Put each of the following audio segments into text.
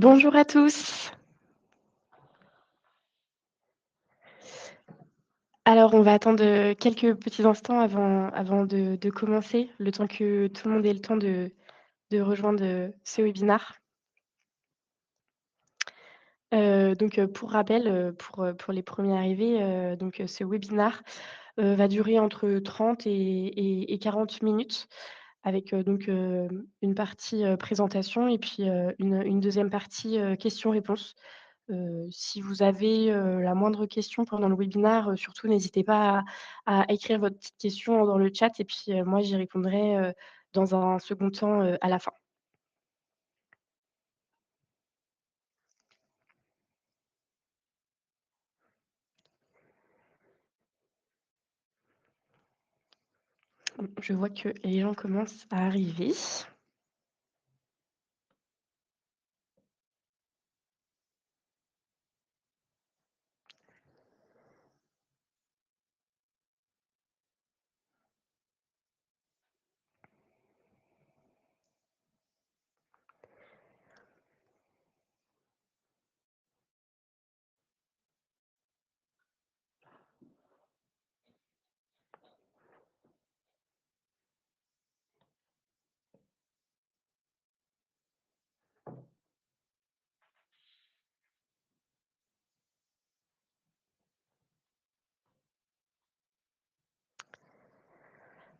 Bonjour à tous. Alors on va attendre, quelques petits instants avant de commencer, le temps que tout le monde ait le temps de rejoindre, ce webinar. Pour rappel, pour les premiers arrivés, ce webinar, va durer entre 30 et 40 minutes avec, une partie, présentation et puis, une 2 partie, questions-réponses. Si vous avez, la moindre question pendant le webinaire, surtout n'hésitez pas à écrire votre petite question dans le chat et puis, moi j'y répondrai, dans un second temps, à la fin. Je vois que les gens commencent à arriver.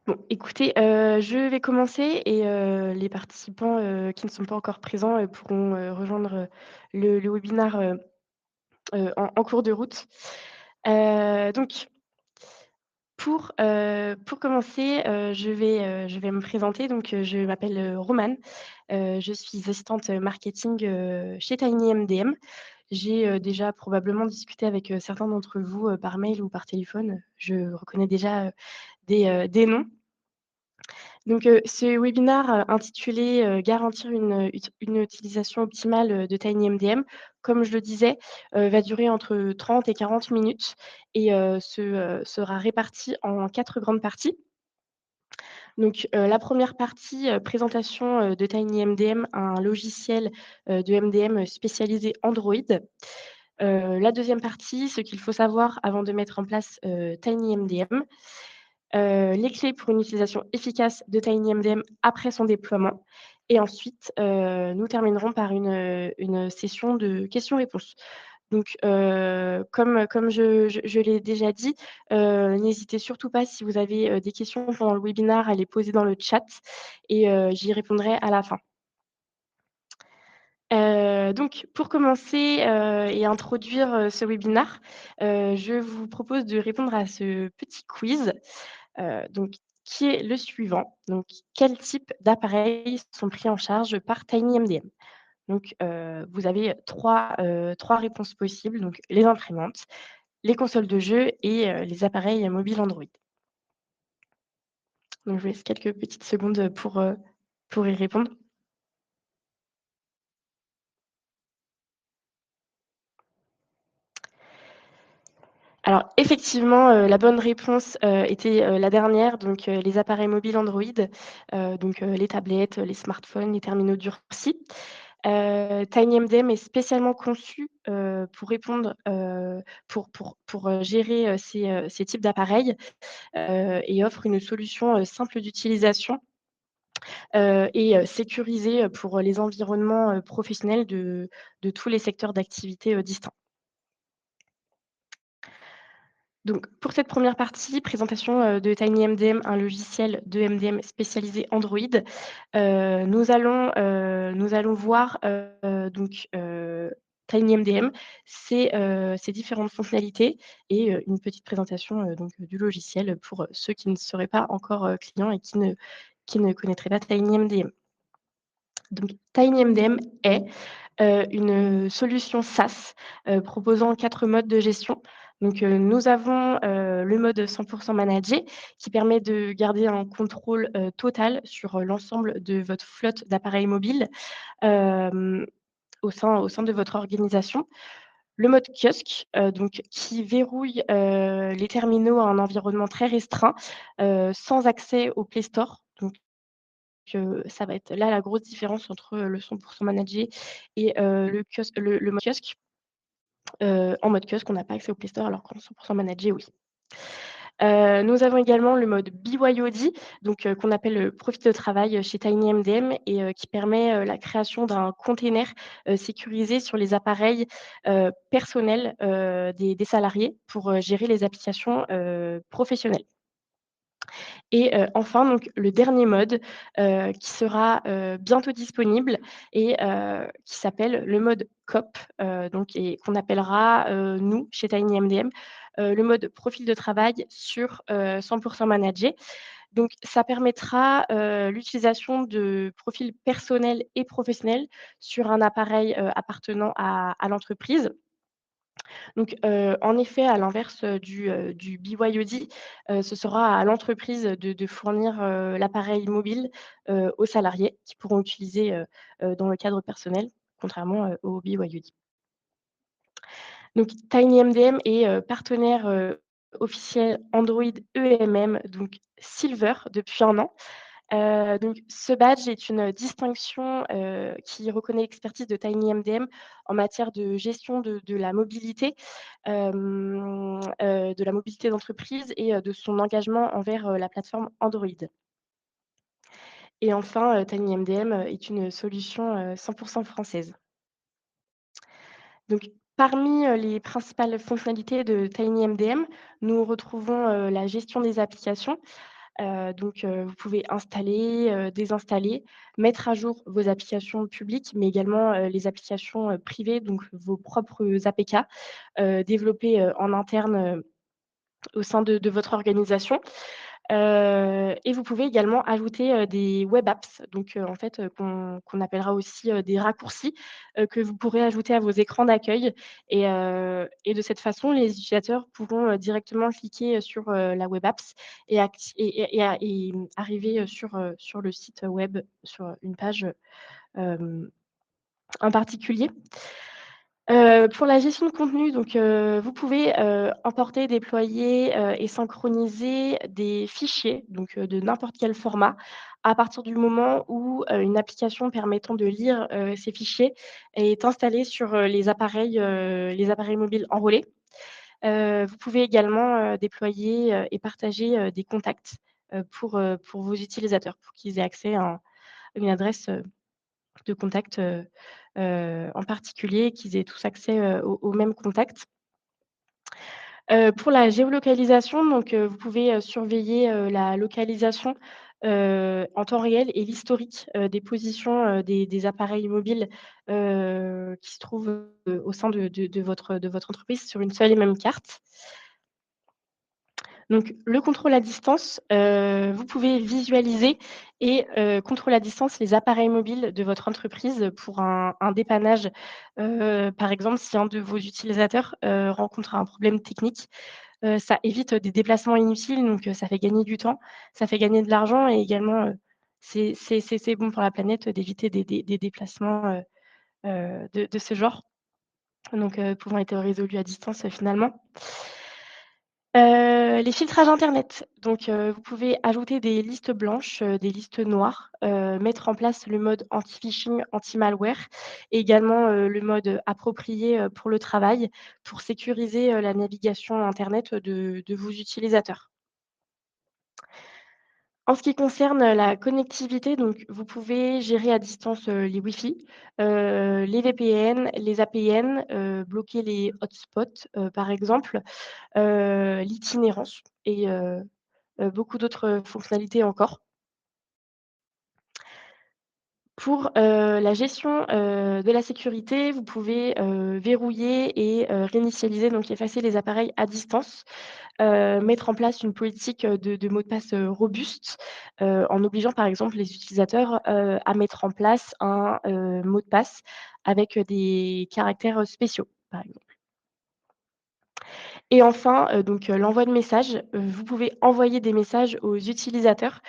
Bon, écoutez, je vais commencer et les participants, qui ne sont pas encore présents, pourront, rejoindre, le webinaire, en cours de route. Donc pour commencer, je vais me présenter. Je m'appelle, Romane. Je suis assistante, marketing, chez TinyMDM. J'ai, déjà probablement discuté avec, certains d'entre vous, par mail ou par téléphone. Je reconnais déjà, des noms. Ce webinaire, intitulé, «Garantir une utilisation optimale, de TinyMDM», comme je le disais, va durer entre 30 et 40 minutes et sera réparti en 4 grandes parties. La première partie, présentation, de TinyMDM, un logiciel, de MDM spécialisé Android. La deuxième partie, ce qu'il faut savoir avant de mettre en place, TinyMDM. Les clés pour une utilisation efficace de TinyMDM après son déploiement et ensuite, nous terminerons par une session de questions-réponses. Comme je l'ai déjà dit, n'hésitez surtout pas si vous avez, des questions pendant le webinaire à les poser dans le chat et j'y répondrai à la fin. Pour commencer, et introduire, ce webinaire, je vous propose de répondre à ce petit quiz, donc qui est le suivant. Quel type d'appareils sont pris en charge par TinyMDM? Vous avez 3 réponses possibles, donc les imprimantes, les consoles de jeux et les appareils mobiles Android. Je vous laisse quelques petites secondes pour y répondre. Alors effectivement, la bonne réponse, était, la dernière, les appareils mobiles Android, les tablettes, les smartphones, les terminaux durcis. TinyMDM est spécialement conçu, pour répondre, pour gérer, ces types d'appareils, et offre une solution, simple d'utilisation, et sécurisée, pour les environnements, professionnels de tous les secteurs d'activité, distincts. Pour cette première partie, présentation, de TinyMDM, un logiciel de MDM spécialisé Android, nous allons voir, TinyMDM, ses différentes fonctionnalités et une petite présentation, du logiciel pour, ceux qui ne seraient pas encore, clients et qui ne connaîtraient pas TinyMDM. TinyMDM est une solution SaaS, proposant 4 modes de gestion. Nous avons, le mode 100 managé qui permet de garder un contrôle, total sur, l'ensemble de votre flotte d'appareils mobiles, hem, au sein de votre organisation. Le mode kiosque, qui verrouille, les terminaux à un environnement très restreint, sans accès au Play Store. ça va être là la grosse différence entre, le 100 managé et le mode kiosque. En mode kiosque, on n'a pas accès au Play Store alors qu'en 100 managé, oui. Nous avons également le mode BYOD, donc qu'on appelle, profil de travail, chez TinyMDM et qui permet, la création d'un container, sécurisé sur les appareils, personnels, des salariés pour, gérer les applications, professionnelles. Et enfin donc le dernier mode, qui sera, bientôt disponible et qui s'appelle le mode COP, donc et qu'on appellera, nous, chez TinyMDM, le mode profil de travail sur, 100 managé. Donc ça permettra, l'utilisation de profils personnels et professionnels sur un appareil, appartenant à l'entreprise. Donc, en effet, à l'inverse, du BYOD, ce sera à l'entreprise de fournir, l'appareil mobile, aux salariés qui pourront utiliser, dans le cadre personnel, contrairement, au BYOD. Donc TinyMDM est, partenaire, officiel Android EMM, donc Silver depuis 1 an. Donc ce badge est une distinction, qui reconnaît l'expertise de TinyMDM en matière de gestion de la mobilité d'entreprise et de son engagement envers, la plateforme Android. Et enfin, TinyMDM, est une solution, 100 française. Donc parmi, les principales fonctionnalités de TinyMDM, nous retrouvons, la gestion des applications. Vous pouvez installer, désinstaller, mettre à jour vos applications publiques, mais également, les applications, privées, donc vos propres APK, développées, en interne, au sein de votre organisation. Et vous pouvez également ajouter, des web apps, donc en fait, qu'on appellera aussi, des raccourcis, que vous pourrez ajouter à vos écrans d'accueil et de cette façon, les utilisateurs pourront, directement cliquer, sur, la web apps et arriver, sur le site web, sur une page, en particulier. Pour la gestion de contenu, vous pouvez, importer, déployer, et synchroniser des fichiers, de n'importe quel format, à partir du moment où, une application permettant de lire, ces fichiers est installée sur, les appareils mobiles enrôlés. Vous pouvez également, déployer, et partager, des contacts, pour vos utilisateurs, pour qu'ils aient accès à une adresse, de contact, en particulier, qu'ils aient tous accès, aux mêmes contacts. Pour la géolocalisation, vous pouvez, surveiller, la localisation, en temps réel et l'historique, des positions, des appareils mobiles, qui se trouvent, au sein de votre entreprise sur une seule et même carte. Donc le contrôle à distance, vous pouvez visualiser et contrôler à distance les appareils mobiles de votre entreprise pour un dépannage. Par exemple, si un de vos utilisateurs, rencontre un problème technique, ça évite des déplacements inutiles, ça fait gagner du temps, ça fait gagner de l'argent et également, c'est bon pour la planète d'éviter des déplacements, de ce genre, pouvant être résolus à distance, finalement. Les filtrages internet, vous pouvez ajouter des listes blanches, des listes noires, mettre en place le mode anti-phishing, anti-malware et également, le mode approprié, pour le travail, pour sécuriser, la navigation internet de vos utilisateurs. En ce qui concerne la connectivité, vous pouvez gérer à distance, les Wi-Fi, les VPN, les APN, bloquer les hotspots, par exemple, l'itinérance et beaucoup d'autres fonctionnalités encore. Pour, la gestion, de la sécurité, vous pouvez, verrouiller et réinitialiser, donc effacer les appareils à distance, mettre en place une politique, de mots de passe, robuste, en obligeant par exemple les utilisateurs, à mettre en place un, mot de passe avec, des caractères, spéciaux, par exemple. Et enfin, l'envoi de messages, vous pouvez envoyer des messages aux utilisateurs,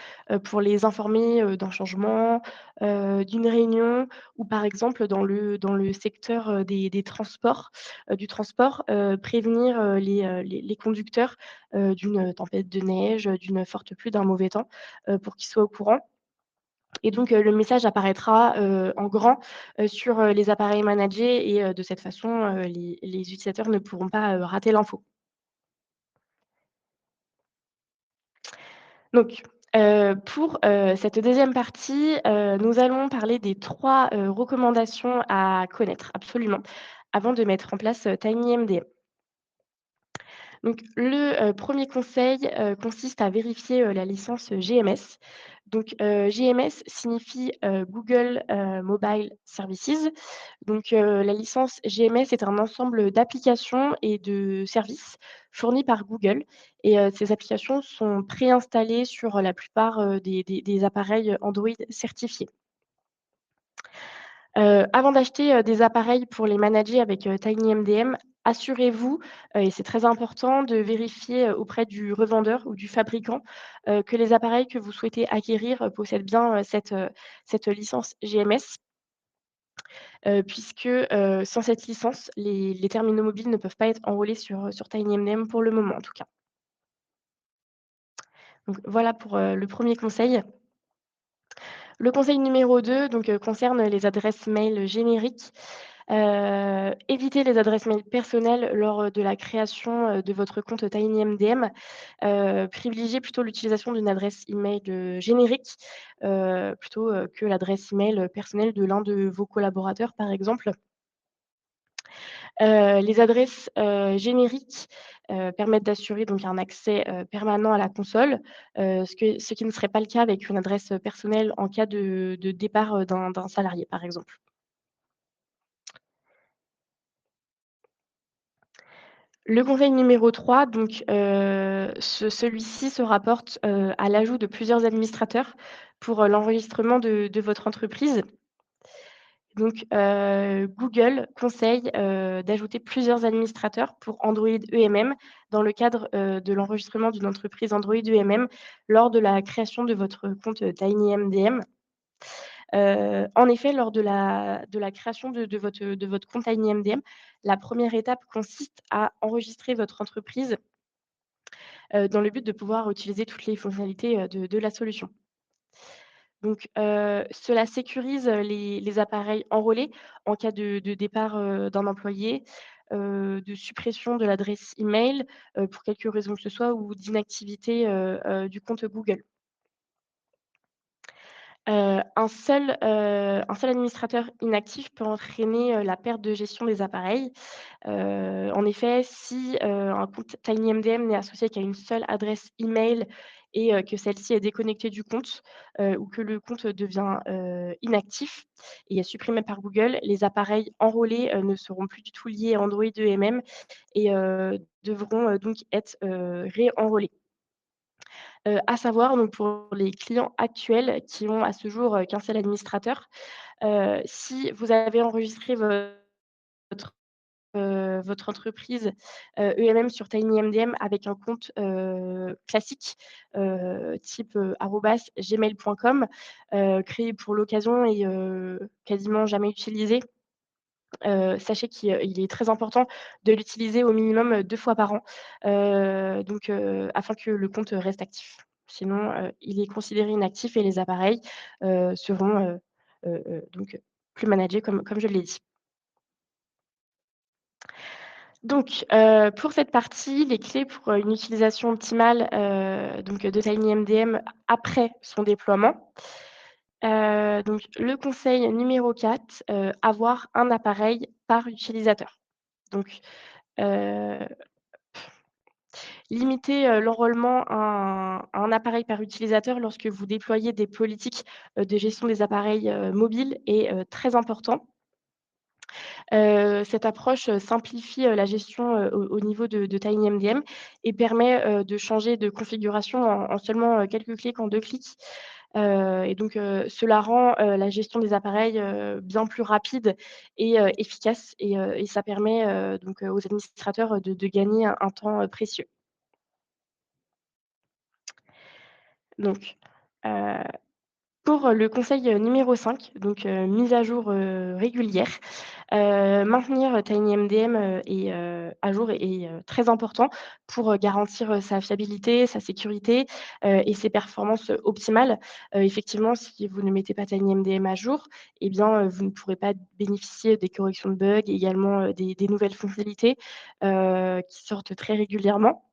pour les informer, d'un changement, d'une réunion ou par exemple dans le secteur, des transports, du transport, prévenir, les conducteurs, d'une tempête de neige, d'une forte pluie, d'un mauvais temps, pour qu'ils soient au courant. et donc le message apparaîtra, en grand, sur, les appareils managés et de cette façon, les utilisateurs ne pourront pas, rater l'info. Donc, pour, cette deuxième partie, nous allons parler des 3 recommandations à connaître absolument avant de mettre en place, TinyMDM. Donc le, 1er conseil, consiste à vérifier, la licence, GMS. Donc, GMS signifie, Google, Mobile Services. Donc, la licence GMS est un ensemble d'applications et de services fournis par Google et ces applications sont préinstallées sur la plupart, des appareils Android certifiés. Avant d'acheter, des appareils pour les manager avec, TinyMDM, assurez-vous, et c'est très important de vérifier, auprès du revendeur ou du fabricant, que les appareils que vous souhaitez acquérir, possèdent bien, cette licence GMS, puisque, sans cette licence, les terminaux mobiles ne peuvent pas être enrôlés sur TinyMDM pour le moment en tout cas. Donc voilà pour, le premier conseil. Le conseil numéro 2 donc, concerne les adresses mail génériques. Évitez les adresses mail personnelles lors, de la création, de votre compte TinyMDM. Privilégiez plutôt l'utilisation d'une adresse email, générique, plutôt, que l'adresse email, personnelle de l'un de vos collaborateurs, par exemple. Les adresses, génériques, permettent d'assurer donc un accès, permanent à la console, ce qui ne serait pas le cas avec une adresse, personnelle en cas de départ, d'un salarié, par exemple. Le conseil numéro 3 donc, celui-ci se rapporte, à l'ajout de plusieurs administrateurs pour, l'enregistrement de votre entreprise. Donc, Google conseille, d'ajouter plusieurs administrateurs pour Android EMM dans le cadre, de l'enregistrement d'une entreprise Android EMM lors de la création de votre compte, TinyMDM. En effet, lors de la création de votre compte TinyMDM, la première étape consiste à enregistrer votre entreprise, dans le but de pouvoir utiliser toutes les fonctionnalités, de la solution. Donc, cela sécurise, les appareils enrôlés en cas de départ, d'un employé, de suppression de l'adresse email, pour quelque raison que ce soit ou d'inactivité, du compte Google. Un seul administrateur inactif peut entraîner, la perte de gestion des appareils. En effet, si, un compte TinyMDM n'est associé qu'à une seule adresse email et que celle-ci est déconnectée du compte, ou que le compte devient, inactif et est supprimé par Google, les appareils enrôlés, ne seront plus du tout liés à Android EMM et devront, donc être, réenrôlés. À savoir donc pour les clients actuels qui ont à ce jour, qu'un seul administrateur, si vous avez enregistré votre entreprise, EMM sur TinyMDM avec un compte, classique, type, @gmail.com, créé pour l'occasion et quasiment jamais utilisé. Sachez qu'il est très important de l'utiliser au minimum, 2 fois par an, afin que le compte reste actif. Sinon, il est considéré inactif et les appareils, seront, donc plus managés comme je l'ai dit. Donc, pour cette partie, les clés pour, une utilisation optimale, de TinyMDM après son déploiement. Donc le conseil numéro 4, avoir un appareil par utilisateur. Donc, heu, limiter, l'enrôlement à un appareil par utilisateur lorsque vous déployez des politiques, de gestion des appareils, mobiles est, très important. Cette approche, simplifie, la gestion, au niveau de TinyMDM et permet, de changer de configuration en seulement, quelques clics, en 2 clics. Cela rend, la gestion des appareils, bien plus rapide et efficace et ça permet, aux administrateurs, de gagner un temps, précieux. Donc, heu Pour, le conseil, numéro 5, donc mise à jour, régulière, maintenir TinyMDM, à jour est très important pour, garantir, sa fiabilité, sa sécurité, et ses performances, optimales. Effectivement, si vous ne mettez pas TinyMDM à jour, eh bien, vous ne pourrez pas bénéficier des corrections de bugs, également, des nouvelles fonctionnalités, qui sortent très régulièrement.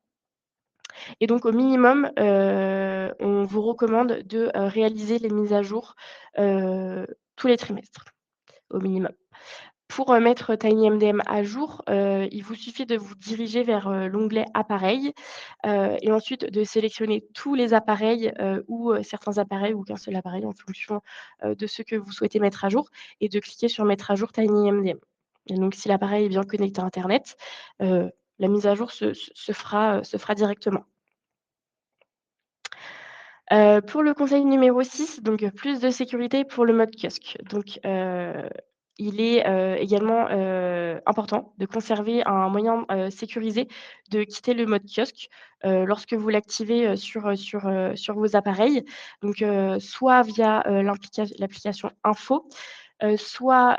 Et donc au minimum, on vous recommande de, réaliser les mises à jour, heu, tous les trimestres, au minimum. Pour, mettre TinyMDM à jour, il vous suffit de vous diriger vers, l'onglet Appareils, et ensuite de sélectionner tous les appareils, ou, certains appareils ou qu'un seul appareil en fonction, de ce que vous souhaitez mettre à jour et de cliquer sur Mettre à jour TinyMDM. Et donc si l'appareil est bien connecté à internet, la mise à jour se fera directement. Pour le conseil numéro 6, donc plus de sécurité pour le mode kiosque. Donc il est, également, important de conserver un moyen, sécurisé de quitter le mode kiosque, lorsque vous l'activez, sur vos appareils. Donc soit via, l'application Info, soit,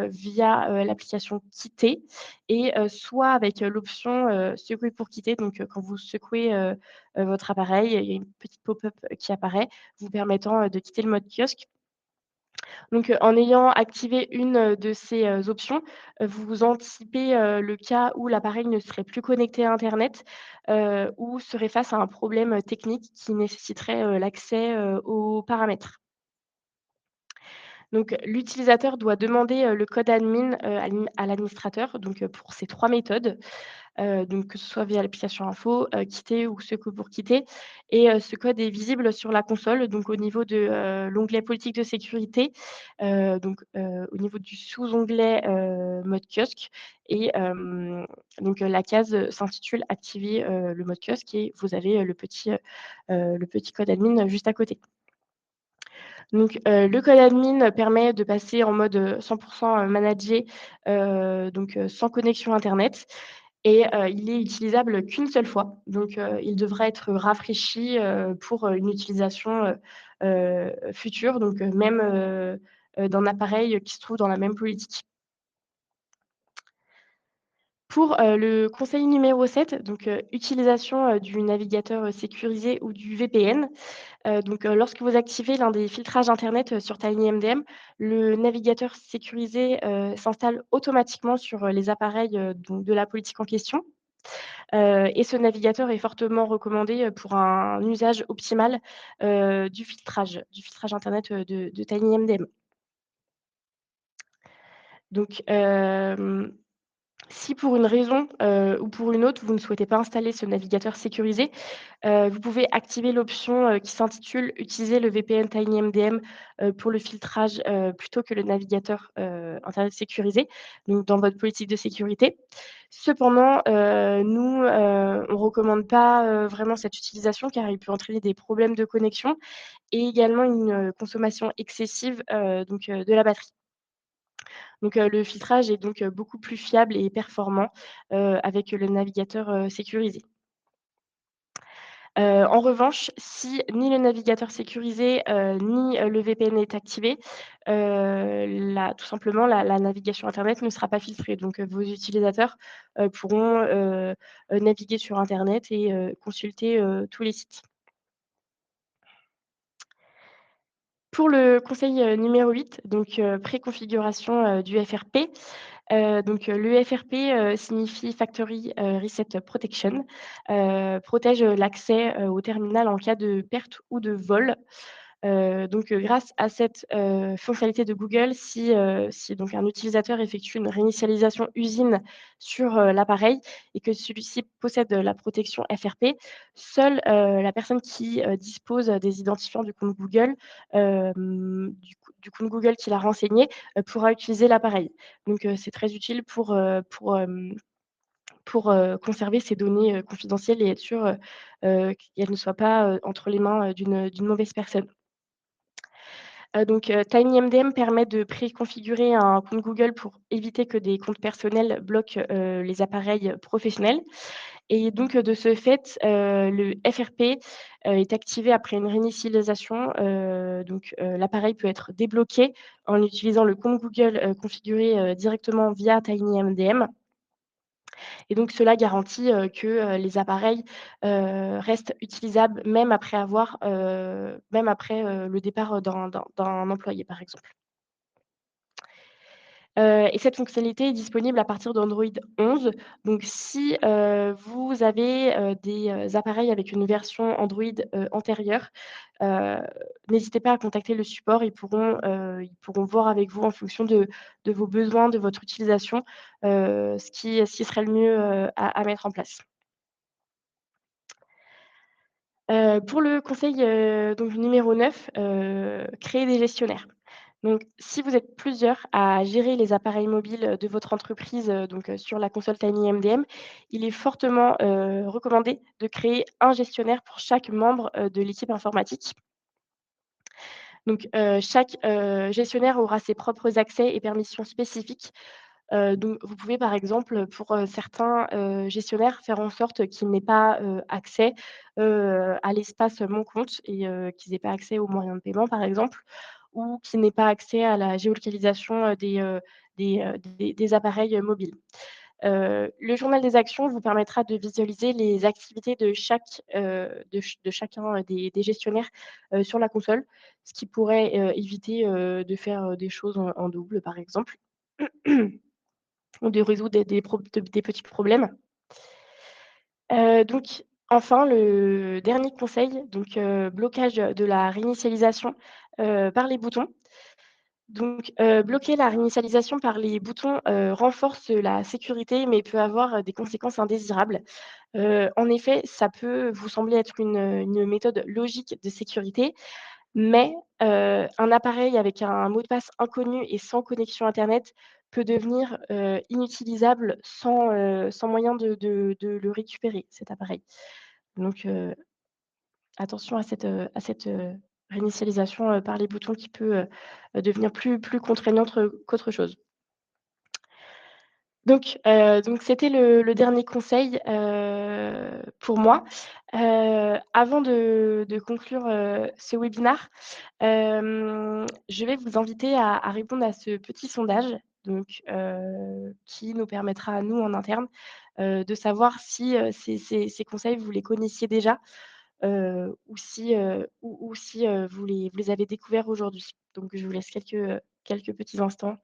via, l'application Quitter et soit avec, l'option, secouer pour quitter. Donc quand vous secouez, votre appareil, il y a une petite pop-up qui apparaît, vous permettant, de quitter le mode kiosque. Donc en ayant activé une, de ces, options, vous anticipez, le cas où l'appareil ne serait plus connecté à internet, ou serait face à un problème, technique qui nécessiterait, l'accès, aux paramètres. Donc l'utilisateur doit demander, le code admin, à l'administrateur, donc pour ces 3 méthodes, donc que ce soit via l'application Info, Quitter ou Secours pour quitter, et ce code est visible sur la console, donc au niveau de, l'onglet politique de sécurité, au niveau du sous-onglet, mode kiosque, et donc la case, s'intitule «Activer, le mode kiosque», et vous avez, le petit code admin juste à côté. Donc, le code admin permet de passer en mode, 100 managé, sans connexion internet, et il est utilisable qu'une seule fois. Donc, il devra être rafraîchi, pour, une utilisation, future, donc même, d'un appareil qui se trouve dans la même politique. Pour, le conseil numéro 7, donc, utilisation, du navigateur, sécurisé ou du VPN. Lorsque vous activez l'un des filtrages internet, sur TinyMDM, le navigateur sécurisé, s'installe automatiquement sur, les appareils, donc de la politique en question, et ce navigateur est fortement recommandé, pour un usage optimal, du filtrage internet, de TinyMDM. Donc si pour une raison, ou pour une autre, vous ne souhaitez pas installer ce navigateur sécurisé, vous pouvez activer l'option, qui s'intitule «Utiliser le VPN TinyMDM, pour le filtrage, plutôt que le navigateur, internet sécurisé», donc dans votre politique de sécurité. Cependant, nous, on ne recommande pas, vraiment cette utilisation car il peut entraîner des problèmes de connexion et également une, consommation excessive, de la batterie. Donc le filtrage est donc, beaucoup plus fiable et performant, avec le navigateur, sécurisé. En revanche, si ni le navigateur sécurisé, ni, le VPN est activé, tout simplement la navigation internet ne sera pas filtrée. Donc, vos utilisateurs, pourront, naviguer sur internet et consulter, tous les sites. Pour le conseil, numéro 8, donc, préconfiguration, du FRP. Le FRP, signifie Factory, Reset Protection, protège, l'accès, au terminal en cas de perte ou de vol. Grâce à cette, fonctionnalité de Google, si donc un utilisateur effectue une réinitialisation usine sur, l'appareil et que celui-ci possède la protection FRP, seule, la personne qui, dispose des identifiants du compte Google, du compte Google qu'il a renseigné, pourra utiliser l'appareil. Donc c'est très utile pour conserver ces données, confidentielles et être sûr, qu'elles ne soient pas, entre les mains, d'une mauvaise personne. TinyMDM permet de préconfigurer un compte Google pour éviter que des comptes personnels bloquent, les appareils professionnels, et donc de ce fait, le FRP, est activé après une réinitialisation, l'appareil peut être débloqué en utilisant le compte Google, configuré, directement via TinyMDM et donc cela garantit, que, les appareils, restent utilisables même après, le départ, d'un employé, par exemple. Et cette fonctionnalité est disponible à partir d'Android 11. Donc si, vous avez, des, appareils avec une version Android, antérieure, heu, n'hésitez pas à contacter le support. Ils pourront voir avec vous en fonction de vos besoins, de votre utilisation, ce qui serait le mieux, à mettre en place. Pour le conseil, donc numéro 9, créer des gestionnaires. Donc si vous êtes plusieurs à gérer les appareils mobiles, de votre entreprise, sur la console TinyMDM, il est fortement, recommandé de créer un gestionnaire pour chaque membre, de l'équipe informatique. Donc chaque, gestionnaire aura ses propres accès et permissions spécifiques. Donc vous pouvez par exemple, pour, certains, gestionnaires, faire en sorte qu'ils n'aient pas, accès, à l'espace Mon compte et qu'ils n'aient pas accès aux moyens de paiement par exemple, ou qu'ils n'aient pas accès à la géolocalisation, des appareils, mobiles. Le journal des actions vous permettra de visualiser les activités de chacun, des gestionnaires, sur la console, ce qui pourrait, éviter, de faire, des choses en double par exemple. Ou de résoudre des petits problèmes. Enfin le dernier conseil, blocage de la réinitialisation, par les boutons. Bloquer la réinitialisation par les boutons, renforce la sécurité, mais peut avoir, des conséquences indésirables. En effet, ça peut vous sembler être une méthode logique de sécurité, mais un appareil avec un mot de passe inconnu et sans connexion internet peut devenir, inutilisable sans moyen de le récupérer, cet appareil. Donc attention à cette réinitialisation, par les boutons qui peut, devenir plus contraignante, qu'autre chose. Donc c'était le dernier conseil, pour moi. Avant de conclure, ce webinaire, je vais vous inviter à répondre à ce petit sondage, qui nous permettra à nous en interne, de savoir si, ces conseils vous les connaissiez déjà, ou si, vous les avez découverts aujourd'hui. Donc je vous laisse quelques petits instants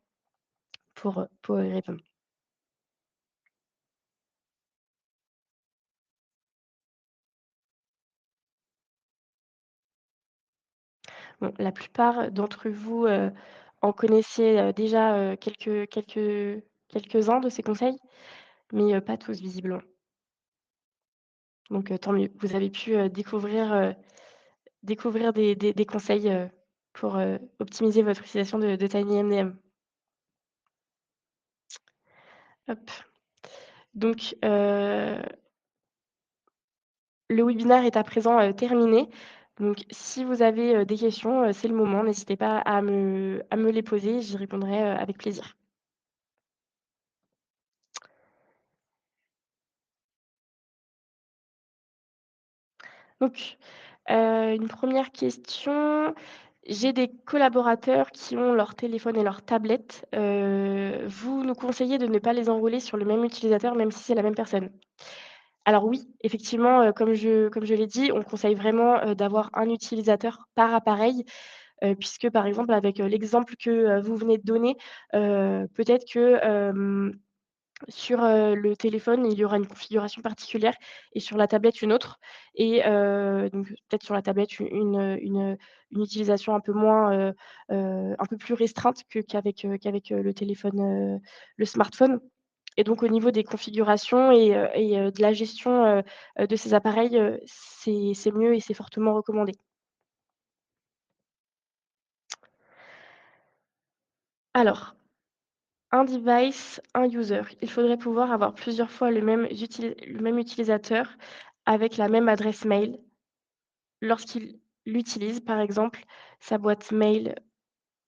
pour y répondre. Bon, la plupart d'entre vous, en connaissiez, déjà, quelques-uns de ces conseils, mais pas tous visiblement. Donc tant mieux. Vous avez pu, découvrir des conseils, pour, optimiser votre utilisation de TinyMDM. Hop. Donc le webinaire est à présent, terminé. Donc si vous avez, des questions, c'est le moment. N'hésitez pas à me les poser, j'y répondrai, avec plaisir. Donc, une première question. J'ai des collaborateurs qui ont leur téléphone et leur tablette. Vous nous conseillez de ne pas les enrôler sur le même utilisateur, même si c'est la même personne? Alors oui, effectivement, comme je l'ai dit, on conseille vraiment, d'avoir un utilisateur par appareil, puisque par exemple avec, l'exemple que, vous venez de donner, peut-être que, sur, le téléphone, il y aura une configuration particulière et sur la tablette une autre et donc peut-être sur la tablette une utilisation un peu moins, un peu plus restreinte qu'avec le téléphone, le smartphone et donc au niveau des configurations et de la gestion, de ces appareils, c'est mieux et c'est fortement recommandé. Alors, un device, un user. Il faudrait pouvoir avoir plusieurs fois le même utilisateur avec la même adresse mail lorsqu'il l'utilise, par exemple, sa boîte mail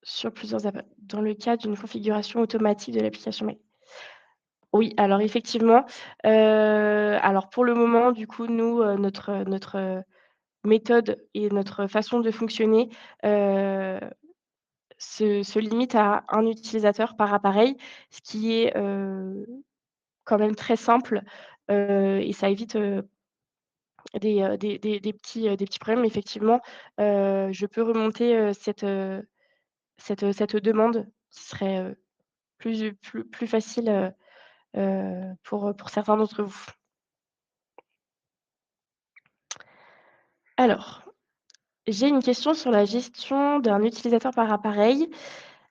sur plusieurs dans le cas d'une configuration automatique de l'application mail. Oui, alors effectivement, alors pour le moment, du coup, nous, notre méthode et notre façon de fonctionner, heu, se limite à un utilisateur par appareil, ce qui est, quand même très simple, et ça évite, des petits problèmes. Effectivement, je peux remonter, cette demande qui serait, plus facile, pour certains d'entre vous. Alors, j'ai une question sur la gestion d'un utilisateur par appareil.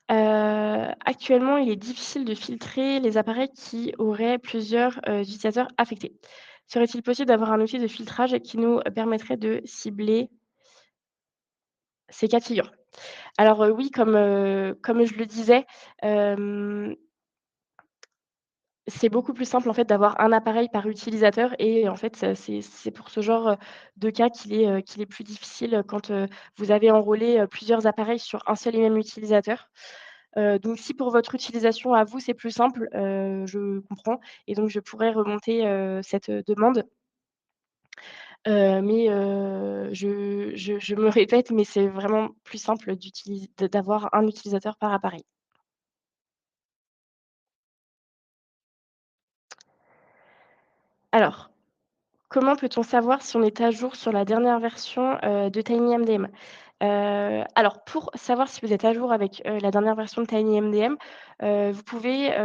Actuellement, il est difficile de filtrer les appareils qui auraient plusieurs, utilisateurs affectés. Serait-il possible d'avoir un outil de filtrage qui nous permettrait de cibler ces cas de figure? Alors, oui, comme je le disais, hem, c'est beaucoup plus simple, en fait, d'avoir un appareil par utilisateur et en fait, c'est pour ce genre, de cas qu'il est plus difficile, quand, vous avez enrôlé, plusieurs appareils sur un seul et même utilisateur. Donc si pour votre utilisation à vous, c'est plus simple, je comprends et donc je pourrais remonter, cette, demande. Mais je me répète, mais c'est vraiment plus simple d'avoir un utilisateur par appareil. Alors, comment peut-on savoir si on est à jour sur la dernière version, de TinyMDM? Alors pour savoir si vous êtes à jour avec, la dernière version de TinyMDM, vous pouvez,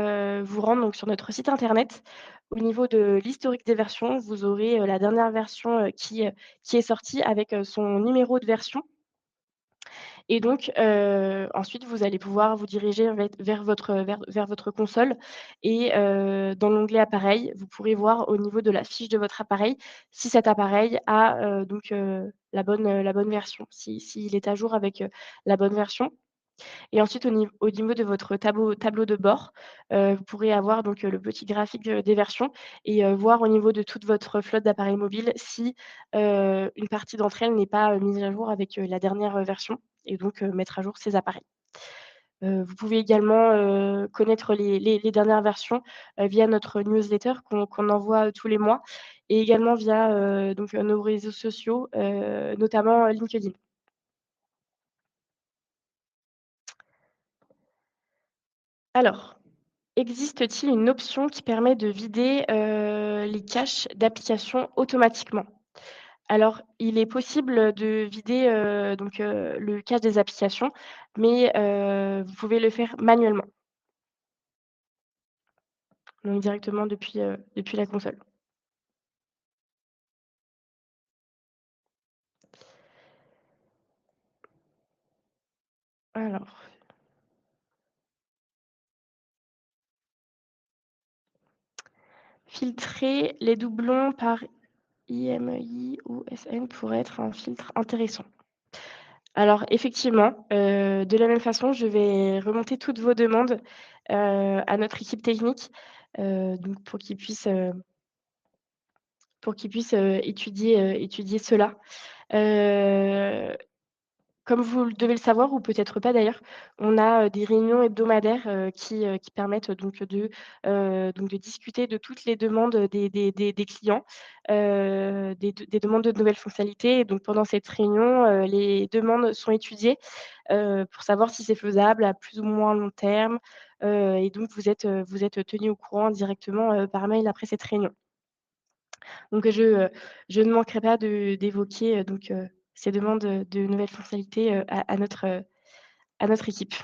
vous rendre donc sur notre site internet. Au niveau de l'historique des versions, vous aurez, la dernière version, qui est sortie avec, son numéro de version. Et donc, ensuite, vous allez pouvoir vous diriger vers votre console et dans l'onglet appareil, vous pourrez voir au niveau de la fiche de votre appareil, si cet appareil a, donc la bonne version, s'il est à jour avec, la bonne version. Et ensuite au niveau de votre tableau de bord, vous pourrez avoir donc, le petit graphique, des versions et voir au niveau de toute votre flotte d'appareils mobiles si, une partie d'entre elles n'est pas, mise à jour avec, la dernière, version et donc, mettre à jour ces appareils. Vous pouvez également, connaître les dernières versions, via notre newsletter qu'on envoie, tous les mois et également via, donc, nos réseaux sociaux, notamment, LinkedIn. Alors, existe-t-il une option qui permet de vider, les caches d'applications automatiquement? Alors, il est possible, de vider, donc, le cache des applications, mais, vous pouvez le faire manuellement, donc directement depuis la console. Alors, filtrer les doublons par IMEI ou SN pourrait être un filtre intéressant. Alors effectivement, de la même façon, je vais remonter toutes vos demandes, à notre équipe technique, donc pour qu'ils puissent, étudier cela. Heu, Comme vous devez le savoir ou peut-être pas d'ailleurs, on a, des réunions hebdomadaires, qui permettent donc de discuter de toutes les demandes, des clients, des demandes de nouvelles fonctionnalités et donc pendant cette réunion, les demandes sont étudiées, pour savoir si c'est faisable à plus ou moins long terme, et donc vous êtes tenus au courant directement, par mail après cette réunion. Donc je ne manquerai pas d'évoquer, ces demandes, de nouvelles fonctionnalités, à notre équipe.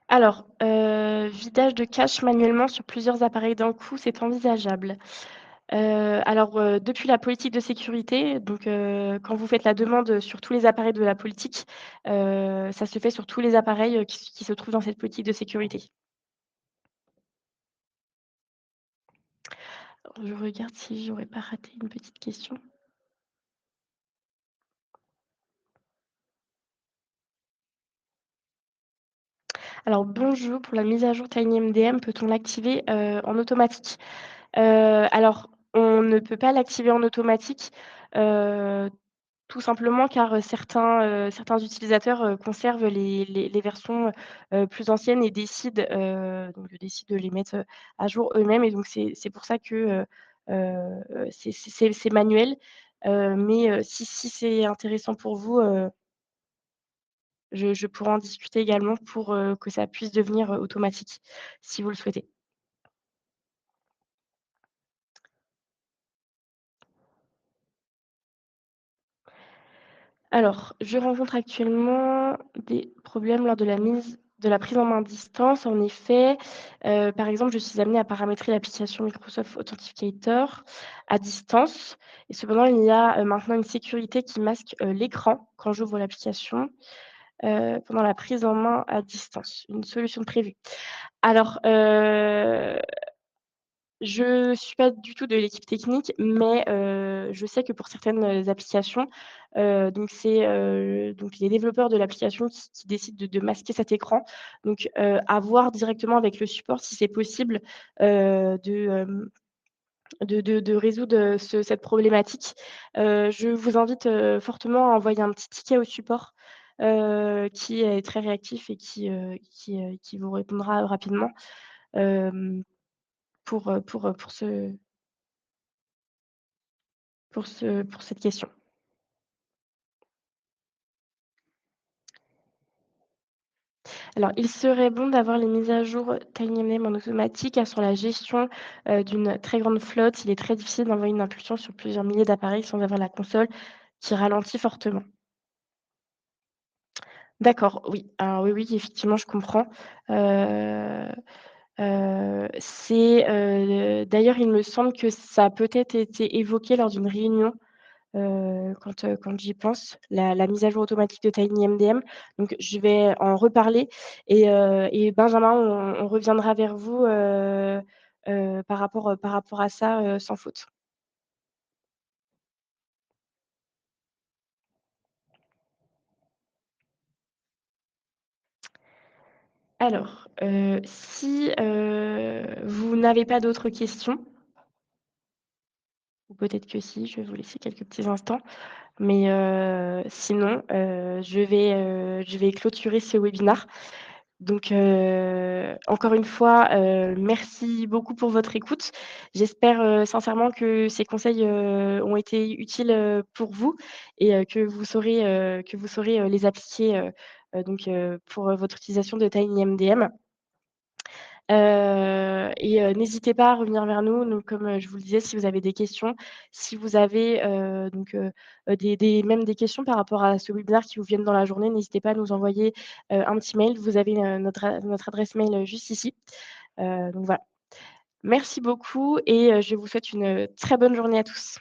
Alors vidage de cache manuellement sur plusieurs appareils d'un coup, c'est envisageable. Depuis la politique de sécurité, quand vous faites la demande, sur tous les appareils de la politique, ça se fait sur tous les appareils, qui se trouvent dans cette politique de sécurité. Alors je regarde si j'aurais pas raté une petite question. Alors bonjour, pour la mise à jour TinyMDM, peut-on l'activer, en automatique? Alors on ne peut pas l'activer en automatique, heu, tout simplement car, certains utilisateurs, conservent les versions, plus anciennes et décident de les mettre, à jour eux-mêmes et donc c'est pour ça que, c'est manuel, mais si c'est intéressant pour vous, je pourrais en discuter également pour, que ça puisse devenir, automatique, si vous le souhaitez. Alors, je rencontre actuellement des problèmes lors de la prise en main à distance. En effet, par exemple, je suis amenée à paramétrer l'application Microsoft Authenticator à distance et cependant, il y a, maintenant une sécurité qui masque, l'écran quand j'ouvre l'application, pendant la prise en main à distance. Une solution prévue. Alors, je suis pas du tout de l'équipe technique, mais je sais que pour certaines, applications, donc les développeurs de l'application qui décident de masquer cet écran. Donc à voir directement avec le support si c'est possible, de, de résoudre, cette problématique. Je vous invite, fortement à envoyer un petit ticket au support, qui est très réactif et qui vous répondra rapidement, hem, pour cette question. Alors, il serait bon d'avoir les mises à jour TinyMM en automatique, car sur la gestion, d'une très grande flotte, il est très difficile d'envoyer une impulsion sur plusieurs milliers d'appareils sans avoir la console qui ralentit fortement. D'accord, oui. Alors oui, oui, effectivement, je comprends. Heu d'ailleurs, il me semble que ça a peut-être été évoqué lors d'une réunion. Quand j'y pense, la mise à jour automatique de TinyMDM. Donc je vais en reparler et Benjamin, on reviendra vers vous, par rapport à ça, sans faute. Alors, si, vous n'avez pas d'autres questions, ou peut-être que si, je vais vous laisser quelques petits instants, mais sinon, je vais clôturer ce webinaire. Donc, encore une fois, merci beaucoup pour votre écoute. J'espère, sincèrement que ces conseils, ont été utiles, pour vous et que vous saurez, les appliquer, pour, votre utilisation de TinyMDM. N'hésitez pas à revenir vers nous. Donc comme, je vous le disais, si vous avez des questions, si vous avez, des questions par rapport à ce webinaire qui vous viennent dans la journée, n'hésitez pas à nous envoyer, un petit mail. Vous avez, notre adresse mail, juste ici. Donc voilà. Merci beaucoup et je vous souhaite une, très bonne journée à tous.